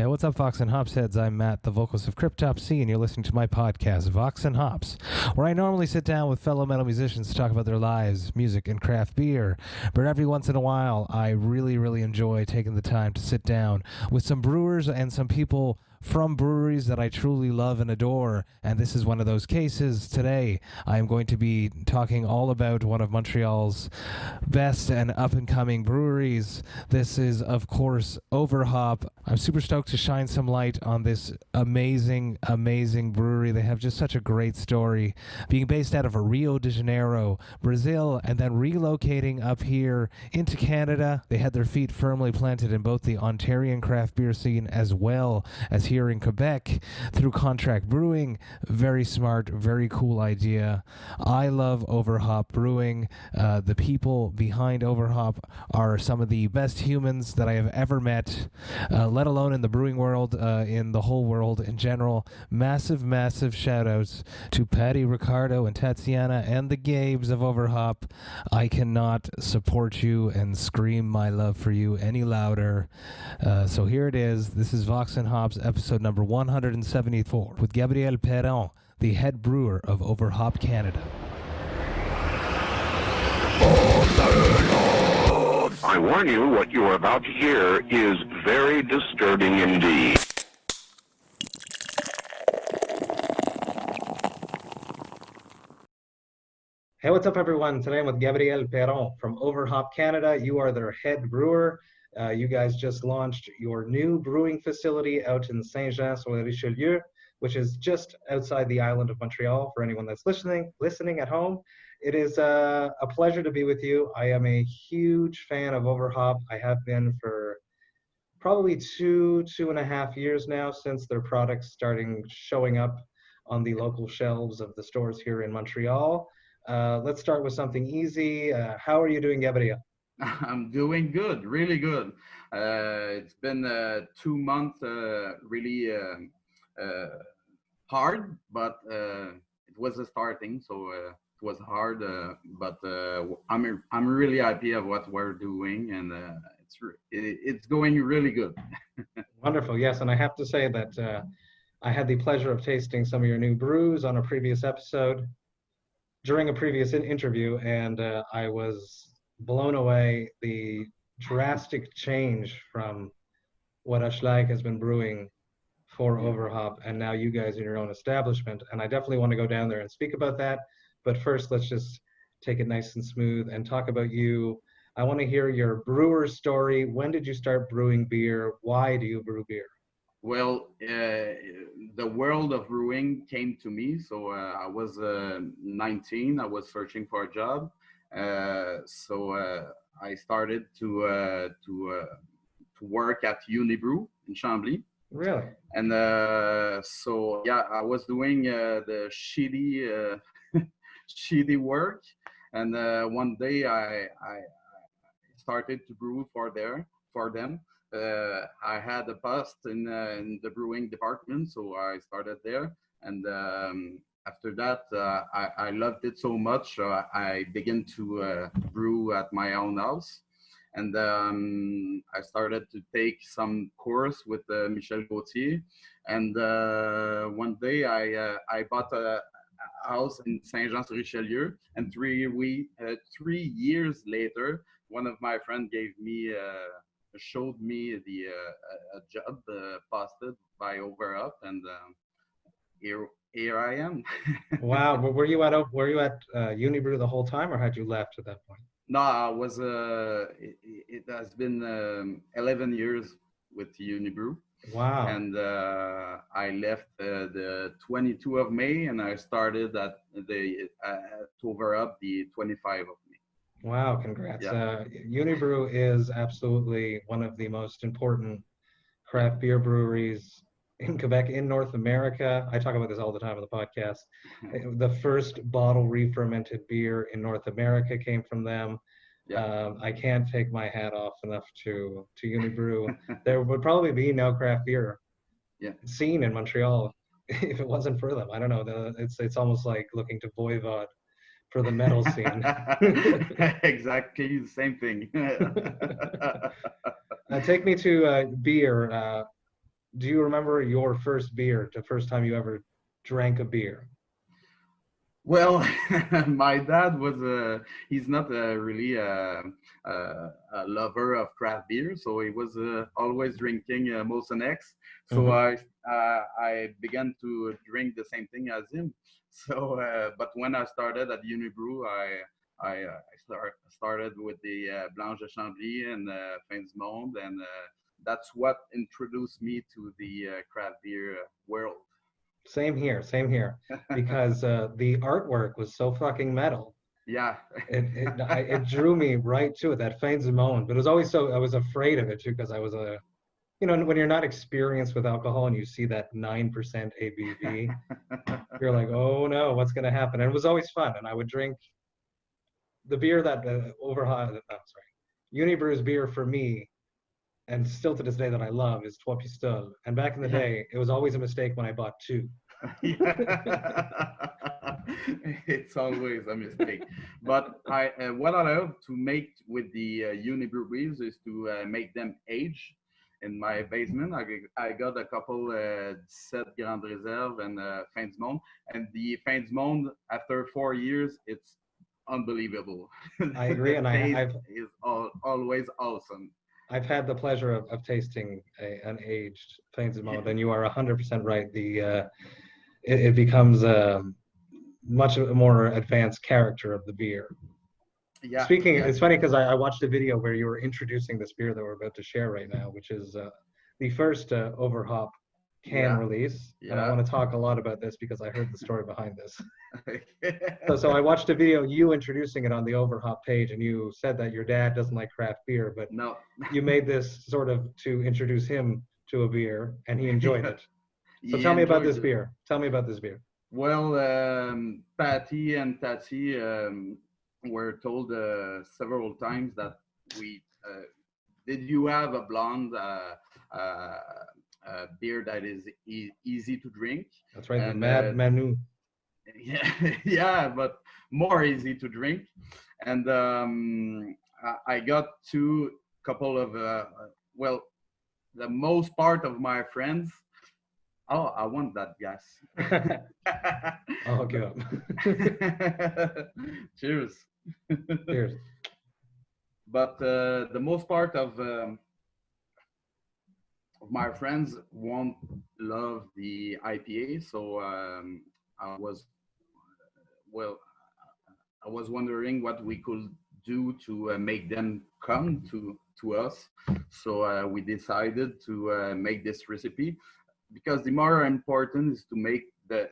Hey, what's up, Vox and Hops heads? I'm Matt, the vocalist of Cryptopsy, and you're listening to my podcast, Vox and Hops, where I normally sit down with fellow metal musicians to talk about their lives, music, and craft beer. But every once in a while, I really enjoy taking the time to sit down with some brewers and some people from breweries that I truly love and adore, and this is one of those cases. Today, I am going to be talking all about one of Montreal's best and up-and-coming breweries. This is, of course, Overhop. I'm super stoked to shine some light on this amazing brewery. They have just such a great story, being based out of Rio de Janeiro, Brazil, and then relocating up here into Canada. They had their feet firmly planted in both the Ontarian craft beer scene as well as here in Quebec through contract brewing. Very smart, very cool idea. I love Overhop Brewing. The people behind Overhop are some of the best humans that I have ever met, let alone in the brewing world, in the whole world in general. Massive shout outs to Paty, Ricardo, and Tatiana and the Gabes of Overhop. I cannot support you and scream my love for you any louder. So here it is. This is Vox&Hops episode number 174 with Gabriel Perron, the head brewer of Overhop Canada. I warn you, what you are about to hear is very disturbing indeed. Hey, what's up, everyone? Today I'm with Gabriel Perron from Overhop Canada. You are their head brewer. You guys just launched your new brewing facility out in Saint-Jean-sur-le-Richelieu, which is just outside the island of Montreal. For anyone that's listening at home, it is a pleasure to be with you. I am a huge fan of Overhop. I have been for probably two and a half years now, since their products starting showing up on the local shelves of the stores here in Montreal. Let's start with something easy. How are you doing, Gabriel? I'm doing good, really good. It's been 2 months, really hard, but it was a starting, so it was hard. But I'm really happy of what we're doing, and it's going really good. Wonderful, yes, and I have to say that I had the pleasure of tasting some of your new brews on a previous episode during a previous interview, and I was blown away. The drastic change from what Ashlag has been brewing for Overhop, and now you guys in your own establishment. And I definitely want to go down there and speak about that. But first, let's just take it nice and smooth and talk about you. I want to hear your brewer story. When did you start brewing beer? Why do you brew beer? Well, the world of brewing came to me. So I was 19. I was searching for a job. So I started to work at Brew in Chambly. Really? And so yeah, I was doing the shitty work. And one day I started to brew for them. I had a post in the brewing department, so I started there. And after that, I loved it so much, I began to brew at my own house. And I started to take some course with Michel Gauthier. And one day I bought a house in Saint-Jean-sur-Richelieu. And 3 years later, one of my friends showed me a job posted by Overhop, and here I am. Wow. Were you at Unibrew the whole time, or had you left at that point? No, I was. It has been 11 years with Unibrew. Wow. And I left the 22 of May, and I started at Overhop the 25 of May. Wow, congrats. Yeah. Unibrew is absolutely one of the most important craft beer breweries in Quebec, in North America. I talk about this all the time on the podcast. The first bottle re-fermented beer in North America came from them. Yeah. I can't take my hat off enough to Unibrew. There would probably be no craft beer scene in Montreal if it wasn't for them. I don't know. It's almost like looking to Voivod for the metal scene. Exactly the same thing. Take me to beer. do you remember your first beer, the first time you ever drank a beer? Well, my dad was he's not really a lover of craft beer, so he was always drinking Molson X. So Mhm. I began to drink the same thing as him. So, but when I started at Unibrew, I started with the Blanche de Chambly and Fins du Monde, and that's what introduced me to the craft beer world. Same here, same here. Because the artwork was so fucking metal. Yeah. It drew me right to it, that Fanes Moan. But it was always so, I was afraid of it too, because I was when you're not experienced with alcohol and you see that 9% ABV, you're like, oh no, what's going to happen? And it was always fun. And I would drink the beer that sorry, Unibrew's beer for me, and still to this day that I love, is Trois Pistoles. And back in the Yeah. day, it was always a mistake when I bought two. It's always a mistake. But I what I love to make with the Unibrew beers is to make them age. In my basement, I got a couple Set Grande Reserve and Fin du Monde, and the Fin du Monde after 4 years, it's unbelievable. I agree, The and taste is always awesome. I've had the pleasure of tasting an aged Fanes of Mode, and you are 100% right. It becomes a much more advanced character of the beer. Yeah, Speaking, yeah, it's funny because I watched a video where you were introducing this beer that we're about to share right now, which is the first Overhop can yeah, release. And I yeah. want to talk a lot about this because I heard the story behind this. So I watched a video, you introducing it on the Overhop page, and you said that your dad doesn't like craft beer, but No. you made this sort of to introduce him to a beer, and he enjoyed it. So He tell me about enjoyed this it. beer. Tell me about this beer. Well, Patty and Tati were told several times that we did you have a blonde beer that is easy to drink? That's right, the And Mad Manu. yeah, yeah, but more easy to drink. And I got two couple of well, the most part of my friends. Oh, I want that gas. I'll hook you up. Cheers. Cheers. But the most part of my friends won't love the IPA, so I was well, I was wondering what we could do to make them come to us. So we decided to make this recipe because the more important is to make the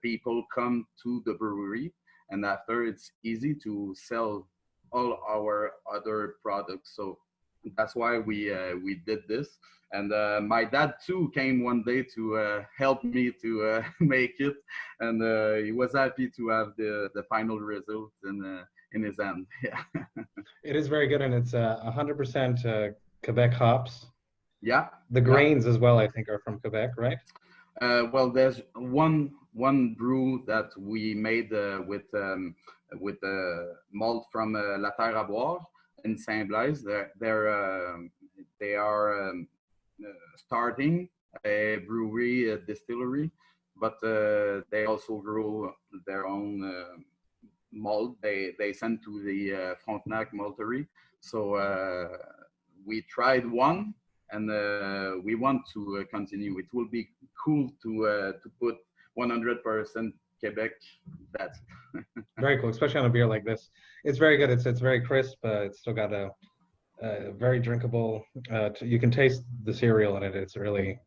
people come to the brewery, and after it's easy to sell all our other products. So that's why we did this. And my dad too came one day to help me to make it, and he was happy to have the final result in his hand. Yeah. It is very good, and it's 100% Quebec hops. Yeah. The Yeah. grains as well, I think, are from Quebec, right? Well, there's one brew that we made with malt from La Terre à Boire in Saint Blaise. They are starting a brewery, a distillery, but they also grow their own malt. They send to the Frontenac maltery. So we tried one, and we want to continue. It will be cool to put 100% Quebec. That's Very cool, especially on a beer like this. It's very good. It's very crisp. It's still got a very drinkable. You can taste the cereal in it. It's really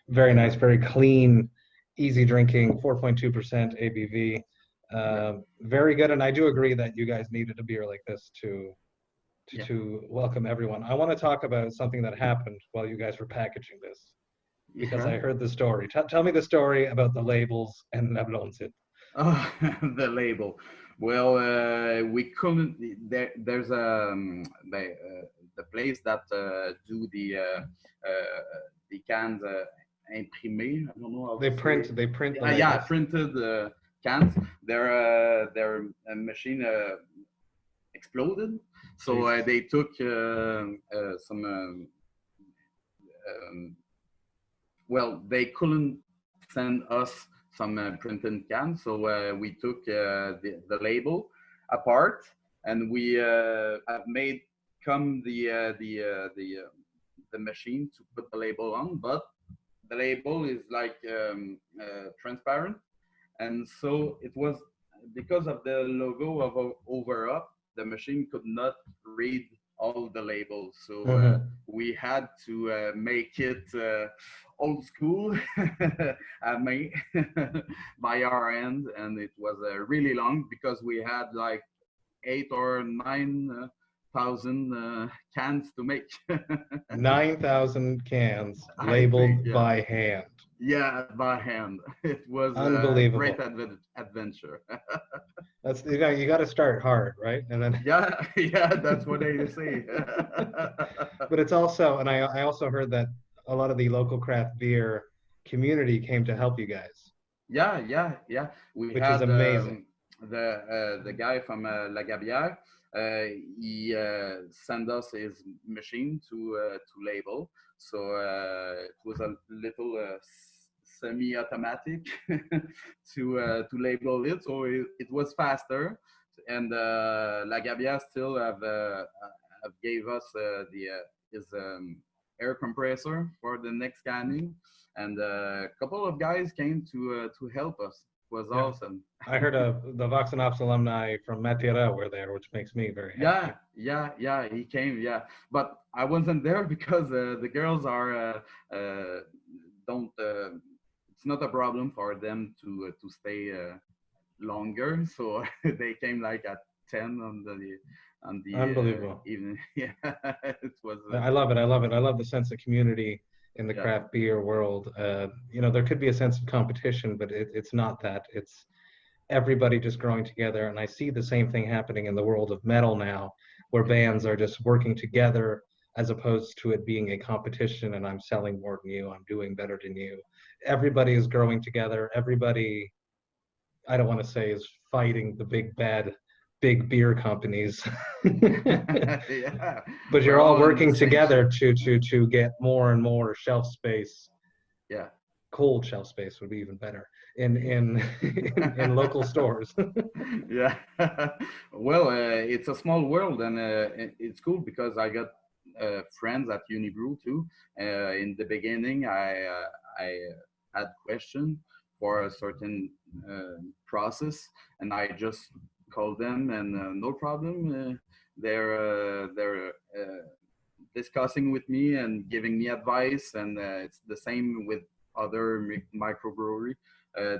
very nice, very clean, easy drinking. 4.2% ABV. Very good, and I do agree that you guys needed a beer like this to welcome everyone. I want to talk about something that happened while you guys were packaging this, because I heard the story. Tell me the story about the labels and La Blonditte. Oh, the label. Well, we couldn't. There's the place that do the cans imprimé. I don't know how They to print. say. They print the Yeah, labels. printed cans. Their machine exploded, so they took some well, they couldn't send us some printed cans, so we took the label apart, and we have made come the machine to put the label on, but the label is like transparent, and so it was because of the logo of Overhop, the machine could not read all the labels, so we had to make it old school by our end, and it was really long because we had like 8 or 9 thousand cans to make. 9,000 cans labeled by hand. Yeah, by hand. It was unbelievable. A great adventure. That's you got to start hard, right? And then yeah, that's what they say. But it's also, and I also heard that a lot of the local craft beer community came to help you guys. Yeah. Which is amazing. The guy from La Gabière, he sent us his machine to label. So it was a little semi-automatic to label it. So it was faster. And La Gabière still have gave us his air compressor for the next scanning. And a couple of guys came to help us. It was awesome. I heard the Vox&Hops alumni from Paty Rios were there, which makes me very happy. Yeah, he came, but I wasn't there because the girls are don't. It's not a problem for them to stay longer, so they came like at 10 on the Unbelievable. evening. Yeah, it was. I love it. I love the sense of community in the craft beer world. There could be a sense of competition, but it's not that. It's everybody just growing together. And I see the same thing happening in the world of metal now, where bands are just working together as opposed to it being a competition and I'm selling more than you, I'm doing better than you. Everybody is growing together. Everybody, I don't want to say is fighting the big beer companies. But you're all working together to get more and more shelf space. Yeah. Cold shelf space would be even better in local stores. Yeah. Well, it's a small world, and it's cool because I got friends at Brew too. In the beginning, I had questions for a certain process, and I just called them, and no problem. They're discussing with me and giving me advice, and it's the same with other microbrewery.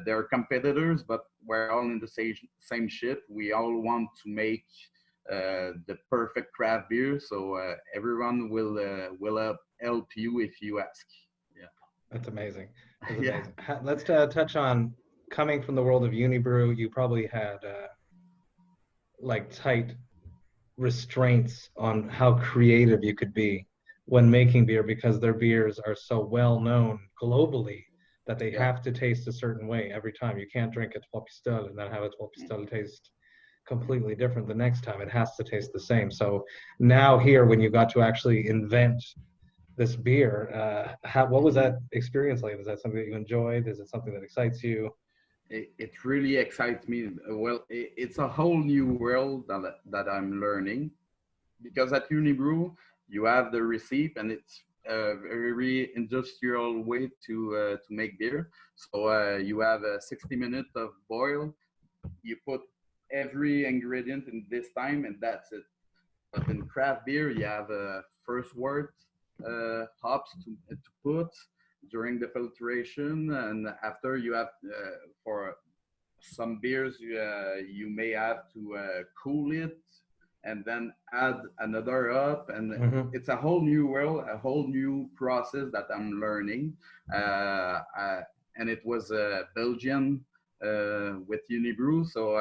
They're competitors, but we're all in the same ship. We all want to make the perfect craft beer, so everyone will help you if you ask. Yeah, that's amazing. Let's touch on coming from the world of Unibrew. You probably had like tight restraints on how creative you could be when making beer, because their beers are so well known globally that they have to taste a certain way every time. You can't drink a Trois Pistoles and then have a Trois Pistoles taste completely different the next time. It has to taste the same. So now here, when you got to actually invent this beer, what was that experience like? Was that something that you enjoyed? Is it something that excites you? It really excites me. Well, it's a whole new world that I'm learning, because at Unibrew you have the recipe, and it's a very industrial way to make beer. So you have 60 minutes of boil. You put every ingredient in this time, and that's it. But in craft beer, you have first wort hops to put during the filtration, and after you have for some beers you may have to cool it and then add another up, and it's a whole new world, a whole new process that I'm learning, and it was Belgian with Unibrew, so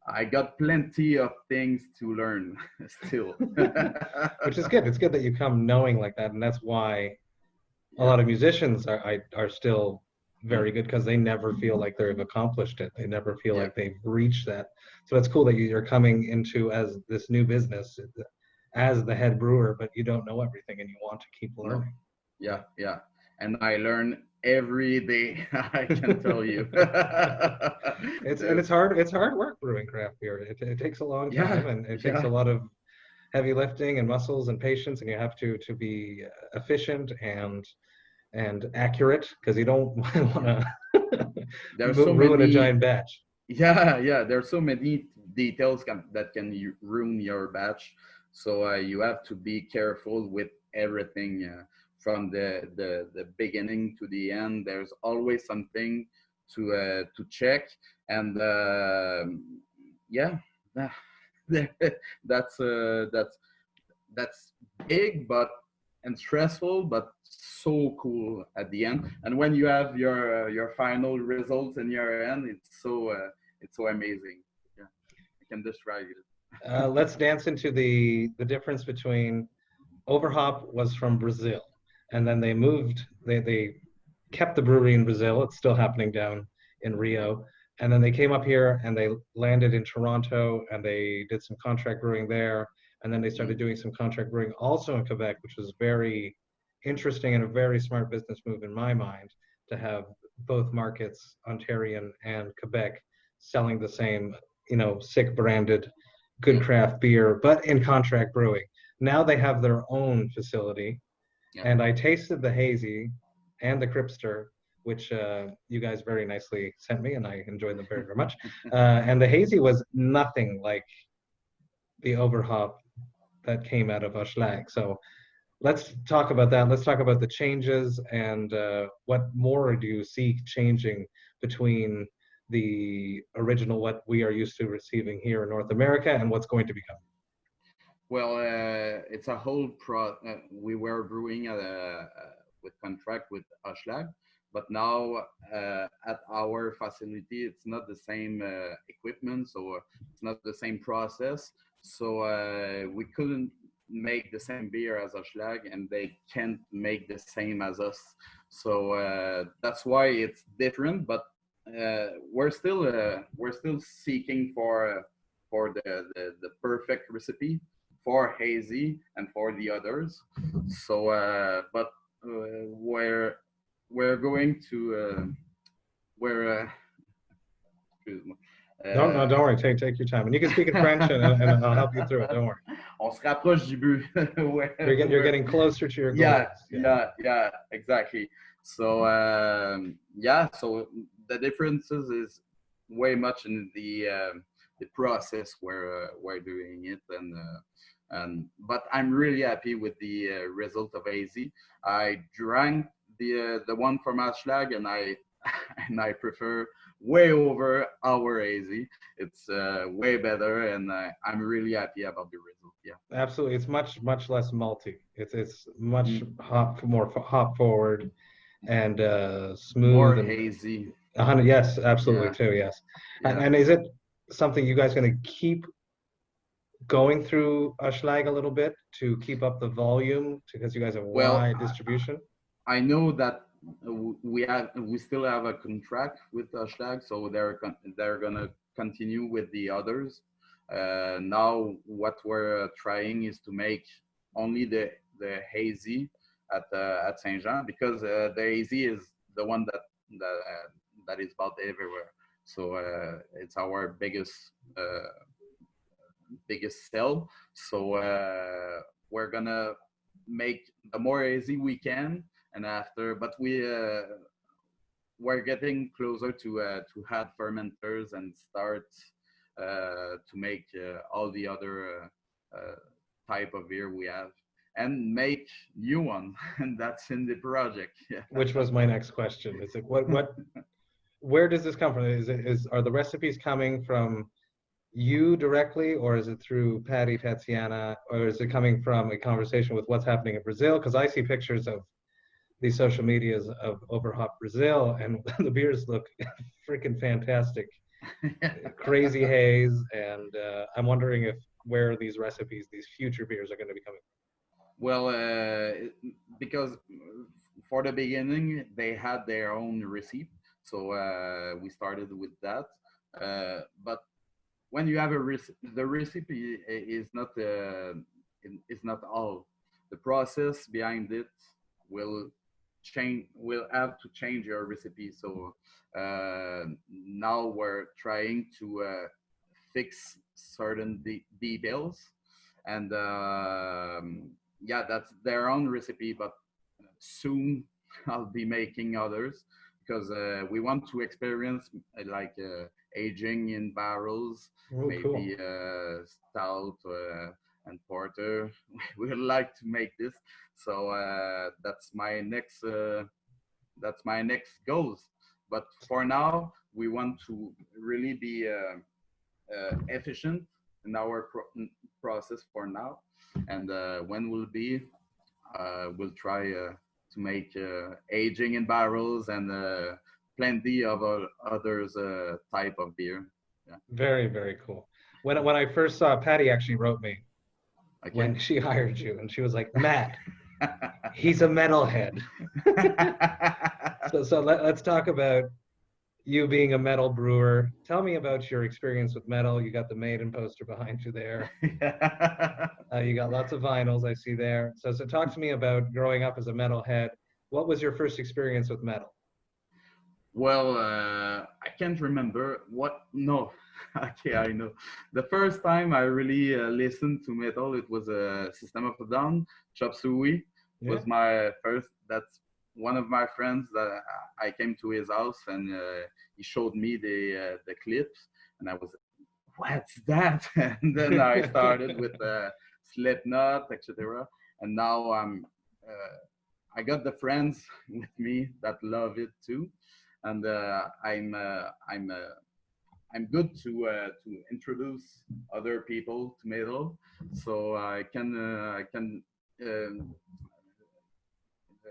I got plenty of things to learn still. Which is good. It's good that you come knowing like that, and that's why a lot of musicians are still very good, because they never feel like they've accomplished it. They never feel like they've reached that. So it's cool that you're coming into as this new business. as the head brewer, but you don't know everything and you want to keep learning. Yeah, and I learn every day. I can tell you. It's hard. It's hard work brewing craft beer. It takes a long time, and it takes a lot of heavy lifting and muscles and patience, and you have to be efficient and accurate, because you don't want to ruin a giant batch. Yeah. There's so many details that can ruin your batch. So you have to be careful with everything from the beginning to the end. There's always something to check, and yeah, that's that's big, but and stressful, but so cool at the end. And when you have your final results in your end, it's so amazing. Yeah, I can describe it. Let's dance into the difference between Overhop was from Brazil, and then they kept the brewery in Brazil. It's still happening down in Rio. And then they came up here and they landed in Toronto and they did some contract brewing there. And then they started doing some contract brewing also in Quebec, which was very interesting and a very smart business move in my mind, to have both markets, Ontarian and Quebec, selling the same, sick branded, good craft beer, but in contract brewing. Now they have their own facility. Yeah. And I tasted the hazy and the Cripster, which you guys very nicely sent me, and I enjoyed them very, very much. And the hazy was nothing like the Overhop that came out of Hochelag. So let's talk about that. Let's talk about the changes and what more do you see changing between the original, what we are used to receiving here in North America, and what's going to become. Well, it's a whole we were brewing with contract with Hochelag, but now at our facility, it's not the same equipment, so it's not the same process. So we couldn't make the same beer as Hochelag, and they can't make the same as us. So that's why it's different. But we're still seeking for the perfect recipe for hazy and for the others. So, but we're going to excuse me. No, don't worry. Take your time, and you can speak in French, and I'll help you through it. Don't worry. On se rapproche du but. You're getting closer to your goals. Yeah, exactly. So so the differences is way much in the process where we're doing it, and but I'm really happy with the result of AZ. I drank the one from Hochelag, and I prefer way over our AZ. It's way better, and I'm really happy about the result. Yeah, absolutely. It's much less malty. It's much more hop forward and smooth, more and hazy. Yes, absolutely too. Yes, and is it something you guys going to keep going through Hochelag a little bit to keep up the volume, because you guys have wide distribution? I know that we still have a contract with Hochelag, so they're gonna continue with the others. Now what we're trying is to make only the hazy at Saint Jean, because the hazy is the one that is bought everywhere. So it's our biggest sell. So we're gonna make the more hazy we can, and after, but we're getting closer to add fermenters and start to make all the other type of beer we have, and make new one, and that's in the project. Yeah. Which was my next question. Is it what where does this come from? Are the recipes coming from you directly, or is it through Paty, Tatiana, or is it coming from a conversation with what's happening in Brazil? Because I see pictures of these social medias of Overhop Brazil, and the beers look freaking fantastic. Crazy haze, and I'm wondering where these recipes, these future beers, are going to be coming from. Well, because for the beginning they had their own recipe, so we started with that. But when you have the recipe is not is not all. The process behind it will will have to change your recipe. So now we're trying to fix certain details, and yeah, that's their own recipe, but soon I'll be making others because we want to experience like aging in barrels, maybe cool. stout and porter. We would like to make this, so that's my next goals. But for now, we want to really be efficient in our process for now, and when we'll be, we'll try to make aging in barrels and plenty of others type of beer. Yeah. Very, very cool. When I first saw Paty, actually wrote me Okay. when she hired you, and she was like, Matt, he's a metalhead. So let's talk about you being a metal brewer. Tell me about your experience with metal. You got the Maiden poster behind you there. You got lots of vinyls I see there. So talk to me about growing up as a metalhead. What was your first experience with metal? Well, I can't remember what. No, okay, I know. The first time I really listened to metal, it was a System of a Down. Chop Suey was my first. That's one of my friends that I came to his house, and he showed me the clips, and I was, what's that? And then I started with Slipknot, etc. And now I got the friends with me that love it too, and I'm good to introduce other people to metal, so I can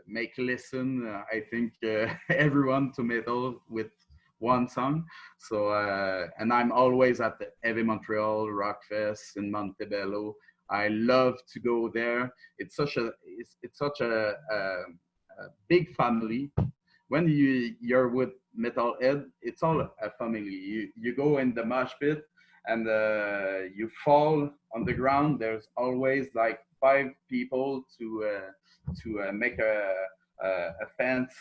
make listen. I think everyone to metal with one song. So and I'm always at the Heavy Montreal Rockfest in Montebello. I love to go there. It's such a big family. When you're with metalhead, it's all a family. You go in the mosh pit and you fall on the ground. There's always like 5 people to make a fence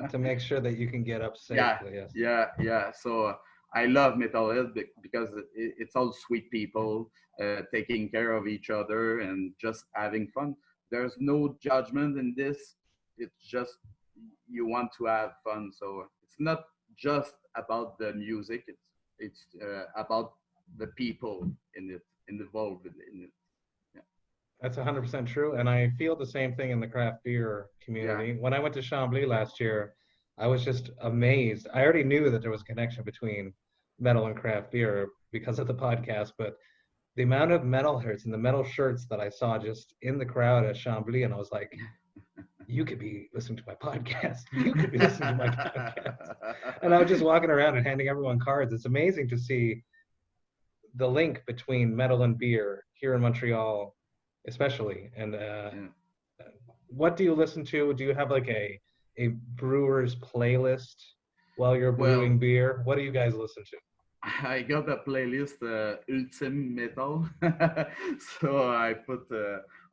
to make sure that you can get up safely. Yeah. So I love metalhead because it's all sweet people taking care of each other and just having fun. There's no judgment in this. It's just you want to have fun. So it's not just about the music. It's about the people involved in it. That's 100% true, and I feel the same thing in the craft beer community. When I went to Chambly last year, I was just amazed. I already knew that there was a connection between metal and craft beer because of the podcast, but the amount of metalheads and the metal shirts that I saw just in the crowd at Chambly, and I was like, you could be listening to my podcast. You could be listening to my podcast. And I was just walking around and handing everyone cards. It's amazing to see the link between metal and beer here in Montreal, especially. And what do you listen to? Do you have like a brewer's playlist while you're brewing beer? What do you guys listen to? I got a playlist, Ultime Metal. So I put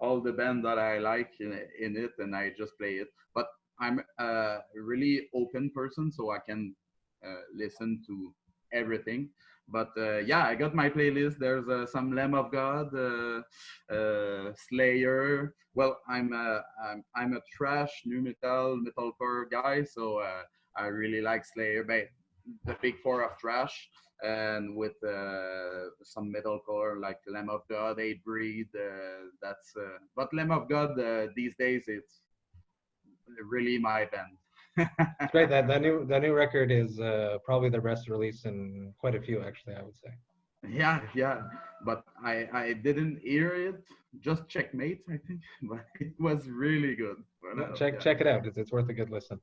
all the band that I like in it, and I just play it. But I'm a really open person, so I can listen to everything. But yeah, I got my playlist. There's some Lamb of God, Slayer. Well, I'm a trash new metalcore guy, so I really like Slayer, the big four of trash, and with some metalcore like Lamb of God, Hatebreed. That's but Lamb of God these days it's really my band. It's great. That new record is probably the best release in quite a few, actually, I would say. Yeah. But I didn't hear it. Just Checkmate, I think. But it was really good. Check it out. It's worth a good listen.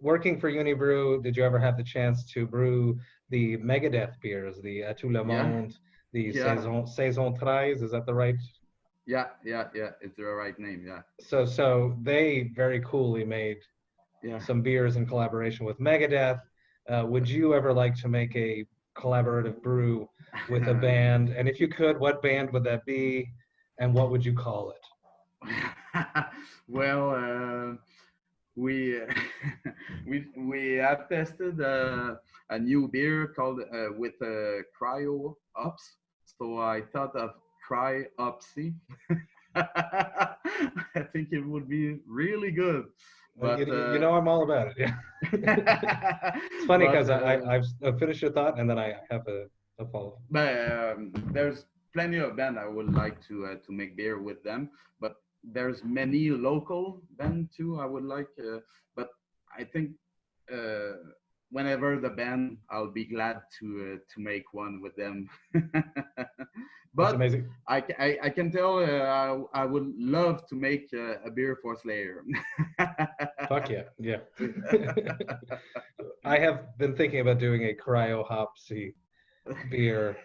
Working for Unibrew, did you ever have the chance to brew the Megadeth beers, the À Tout le Monde, the Saison 13? Is that the right? Yeah. It's the right name. Yeah. So they very coolly made some beers in collaboration with Megadeth. Would you ever like to make a collaborative brew with a band? And if you could, what band would that be, and what would you call it? Well, we we have tested a new beer called with cryo hops. So I thought of cryopsy. I think it would be really good. But you know, I'm all about it. Yeah. It's funny because I've finished your thought and then I have a follow. But there's plenty of bands I would like to make beer with them. But there's many local bands too I would like. But I think whenever the band, I'll be glad to make one with them. But that's amazing. I can tell I would love to make a beer for Slayer. Fuck yeah, yeah. I have been thinking about doing a cryo hopsy beer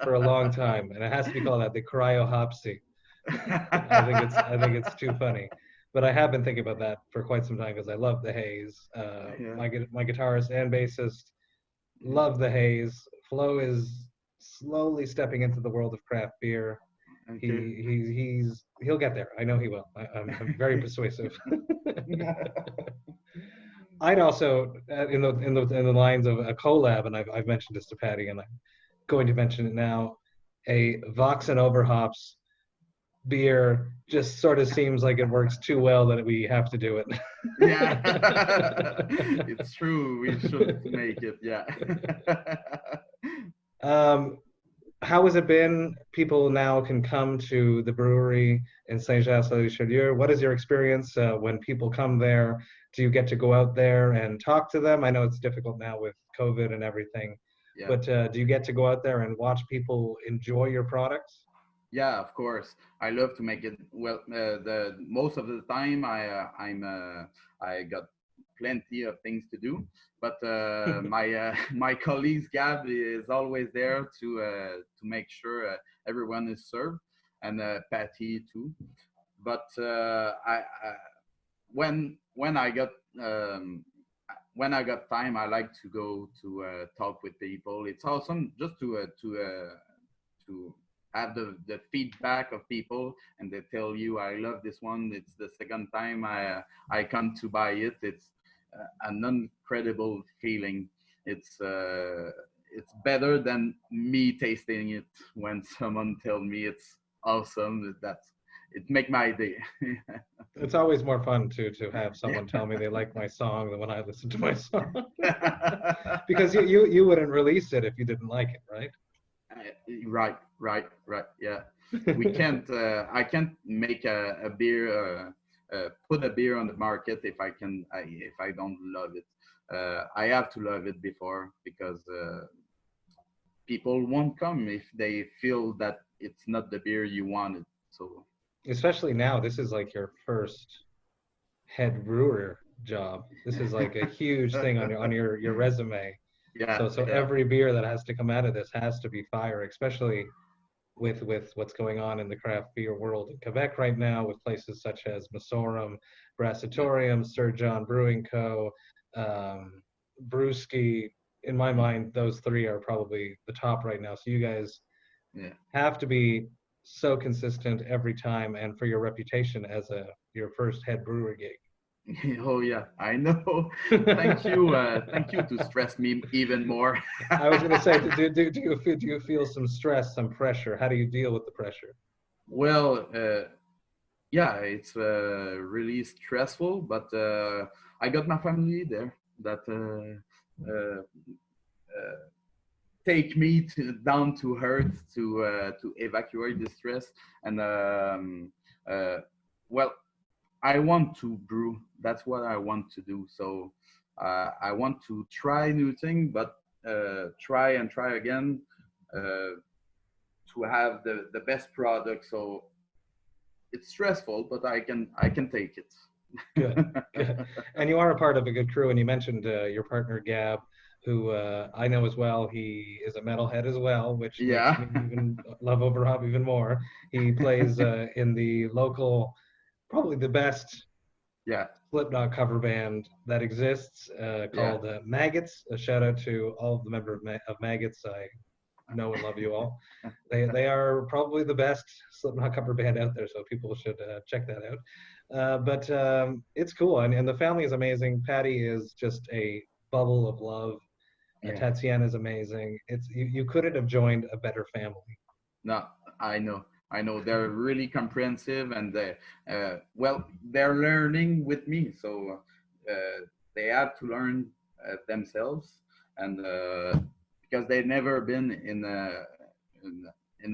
for a long time, and it has to be called that, the cryo hopsy. I think it's too funny. But I have been thinking about that for quite some time because I love the haze. Yeah. My guitarist and bassist love the haze. Flo is slowly stepping into the world of craft beer. Okay. He'll get there. I know he will. I'm very persuasive. I'd also, in the lines of a collab, and I've mentioned this to Patty, and I'm going to mention it now. A Vox and Overhops beer just sort of seems like it works too well that we have to do it. Yeah, it's true. We should make it. Yeah. How has it been? People now can come to the brewery in Saint-Jean-sur-Richelieu. What is your experience when people come there? Do you get to go out there and talk to them? I know it's difficult now with COVID and everything, yeah. But do you get to go out there and watch people enjoy your products? Yeah, of course. I love to make it. Well, the most of the time I got plenty of things to do, but my colleague Gab is always there to make sure everyone is served, and Paty too. But when I got time, I like to go to talk with people. It's awesome just to have the feedback of people, and they tell you, I love this one. It's the second time I come to buy it. It's an incredible feeling. It's better than me tasting it when someone tells me it's awesome. It make my day. It's always more fun to have someone tell me they like my song than when I listen to my song. Because you wouldn't release it if you didn't like it, right? Right. Yeah, we can't. I can't make a beer, put a beer on the market if I don't love it. I have to love it before, because people won't come if they feel that it's not the beer you wanted. So, especially now, this is like your first head brewer job. This is like a huge thing on your resume. Yeah. So every beer that has to come out of this has to be fire, especially with what's going on in the craft beer world in Quebec right now, with places such as Masorum, Brassatorium, Sir John Brewing Co., Brewski. In my mind, those three are probably the top right now. So you guys have to be so consistent every time, and for your reputation as your first head brewer gig. Oh yeah, I know. Thank you to stress me even more. I was going to say, do you feel some stress, some pressure? How do you deal with the pressure? Well, yeah, it's really stressful, but I got my family there that take me down to earth to evacuate the stress, and well, I want to brew. That's what I want to do. So I want to try new things, but try and try again to have the best product. So it's stressful, but I can take it. Good. And you are a part of a good crew. And you mentioned your partner Gab, who I know as well. He is a metalhead as well, which makes me even love Overhop even more. He plays in the local, probably the best Slipknot cover band that exists called Maggots. A shout out to all of the members of Maggots. I know and love you all. They are probably the best Slipknot cover band out there, so people should check that out. But it's cool, and the family is amazing. Paty is just a bubble of love. Tatiana is amazing. You couldn't have joined a better family. No, I know. They're really comprehensive, and they're learning with me, so they have to learn themselves, and because they've never been in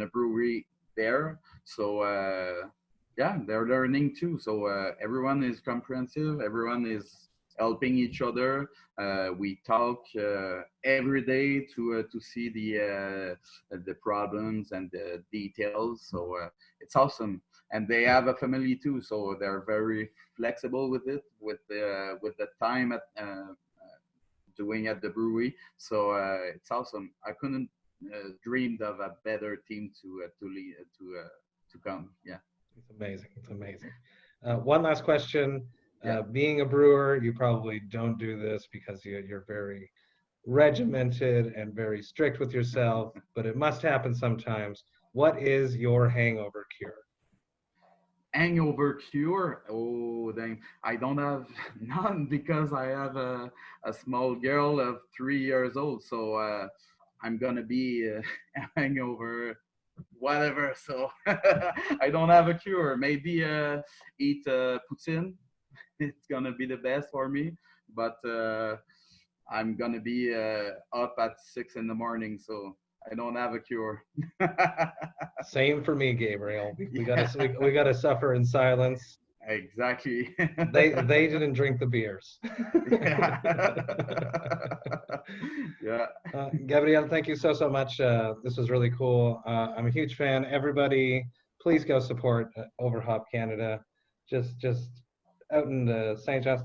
a brewery there, so they're learning too. So everyone is comprehensive. Everyone is helping each other. We talk every day to see the problems and the details. So it's awesome. And they have a family too, so they're very flexible with it, with the time at doing at the brewery. So it's awesome. I couldn't dreamed of a better team to lead to come. Yeah, it's amazing. One last question. Being a brewer, you probably don't do this because you're very regimented and very strict with yourself, but it must happen sometimes. What is your hangover cure? Hangover cure? Oh, dang. I don't have none because I have a small girl of 3 years old. So I'm going to be hangover whatever. So I don't have a cure. Maybe eat poutine. It's gonna be the best for me, but I'm gonna be up at 6 a.m, so I don't have a cure. Same for me, Gabriel. We gotta suffer in silence. Exactly. they didn't drink the beers. Gabriel, thank you so much. This was really cool. I'm a huge fan. Everybody, please go support Overhop Canada. Just out in the St. John's.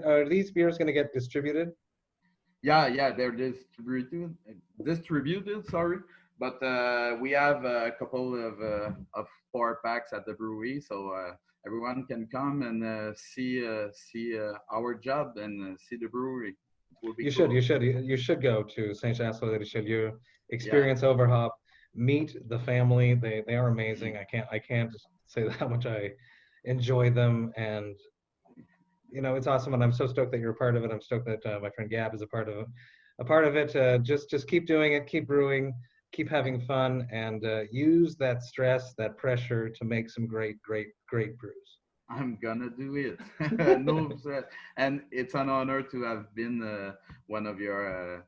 Are these beers going to get distributed? Yeah, they're distributed. Sorry, but we have a couple of 4 packs at the brewery, so everyone can come and see our job and see the brewery. You should go to St. John's de Richelieu, experience Overhop, meet the family. They are amazing. I can't say how much I enjoy them, and it's awesome, and I'm so stoked that you're a part of it. I'm stoked that my friend Gab is a part of it. Just keep doing it, keep brewing, keep having fun, and use that stress, that pressure to make some great brews. I'm gonna do it. No, and it's an honor to have been one of your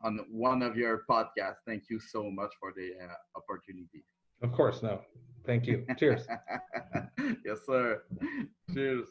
on one of your podcasts. Thank you so much for the opportunity. Of course, no. Thank you. Cheers. Yes, sir. Cheers.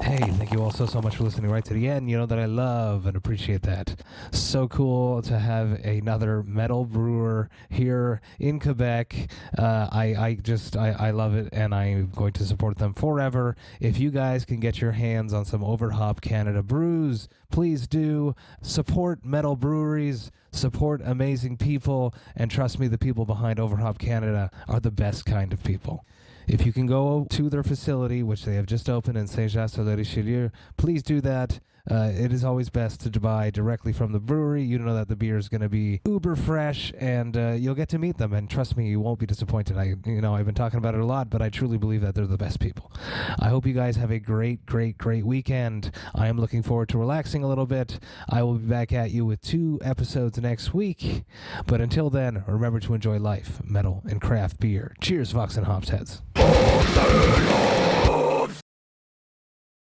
Hey, thank you all so much for listening right to the end. You know that I love and appreciate that. So cool to have another metal brewer here in Quebec. I love it, and I'm going to support them forever. If you guys can get your hands on some Overhop Canada brews, please do. Support metal breweries, support amazing people, and trust me, the people behind Overhop Canada are the best kind of people. If you can go to their facility, which they have just opened in Saint-Jean-sur-le-Richelieu, please do that. It is always best to buy directly from the brewery. You know that the beer is going to be uber fresh, and you'll get to meet them. And trust me, you won't be disappointed. I've been talking about it a lot, but I truly believe that they're the best people. I hope you guys have a great weekend. I am looking forward to relaxing a little bit. I will be back at you with 2 episodes next week. But until then, remember to enjoy life, metal, and craft beer. Cheers, Vox and Hops heads.